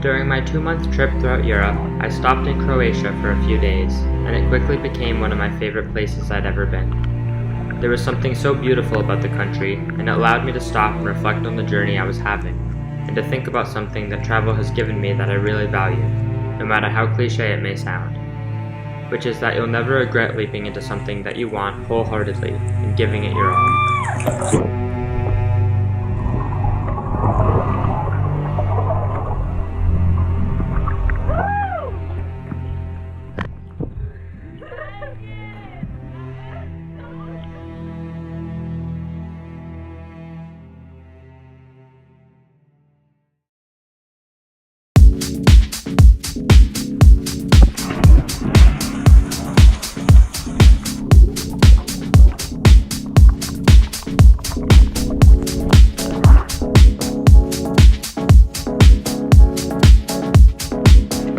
During my 2-month trip throughout Europe, I stopped in Croatia for a few days, and it quickly became one of my favorite places I'd ever been. There was something so beautiful about the country, and it allowed me to stop and reflect on the journey I was having, and to think about something that travel has given me that I really value, no matter how cliche it may sound, which is that you'll never regret leaping into something that you want wholeheartedly and giving it your all.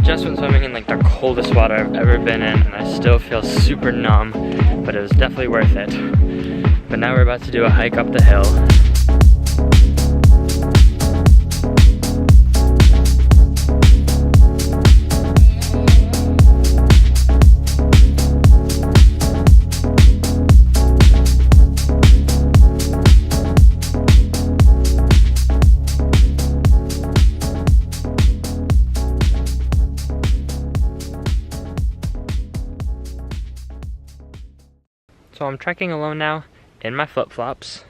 Just went swimming in like the coldest water I've ever been in, and I still feel super numb, but it was definitely worth it. But now we're about to do a hike up the hill. So I'm trekking alone now in my flip-flops,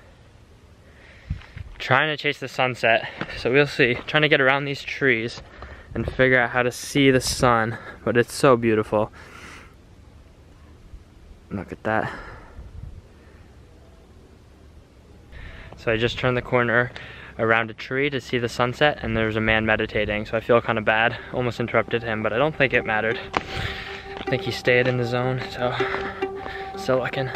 trying to chase the sunset. So we'll see, trying to get around these trees and figure out how to see the sun, but it's so beautiful. Look at that. So I just turned the corner around a tree to see the sunset, and there's a man meditating, so I feel kind of bad. Almost interrupted him, but I don't think it mattered. I think he stayed in the zone, so still looking.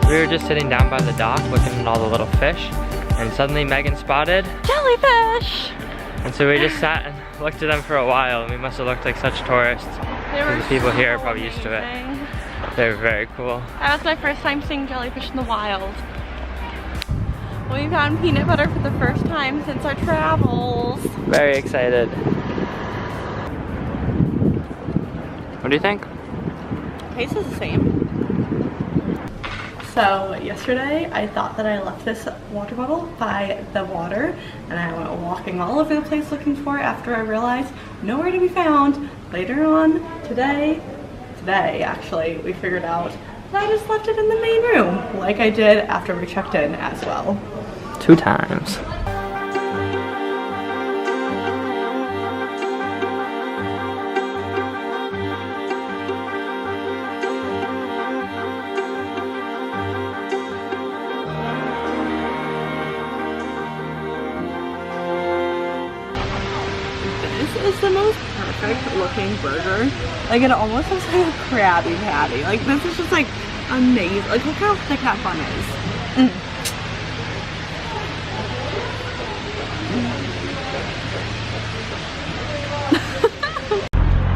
We were just sitting down by the dock looking at all the little fish, and suddenly Megan spotted jellyfish! And so we just sat and looked at them for a while, and we must have looked like such tourists. Because the people here are probably used to it. They're very cool. That was my first time seeing jellyfish in the wild. We found peanut butter for the first time since our travels. Very excited. What do you think? Tastes the same. So yesterday I thought that I left this water bottle by the water, and I went walking all over the place looking for it after I realized nowhere to be found. Later on today actually, we figured out that I just left it in the main room like I did after we checked in as well. 2 times. This is the most perfect looking burger. Like, it almost looks like a Krabby Patty. Like, this is just like amazing. Like, look how thick that bun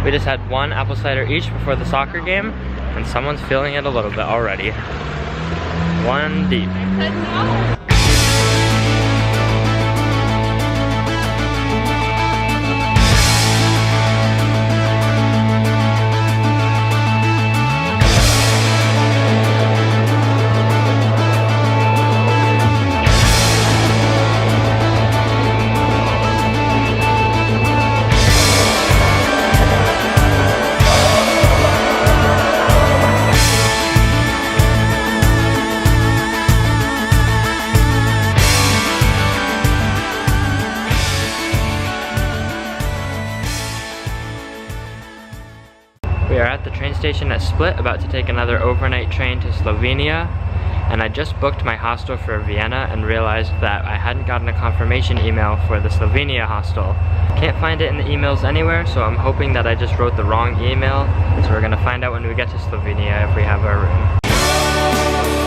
We just had 1 apple cider each before the soccer game, and someone's feeling it a little bit already. 1 deep. I said no. We are at the train station at Split, about to take another overnight train to Slovenia, and I just booked my hostel for Vienna and realized that I hadn't gotten a confirmation email for the Slovenia hostel. Can't find it in the emails anywhere, so I'm hoping that I just wrote the wrong email. So we're gonna find out when we get to Slovenia if we have our room.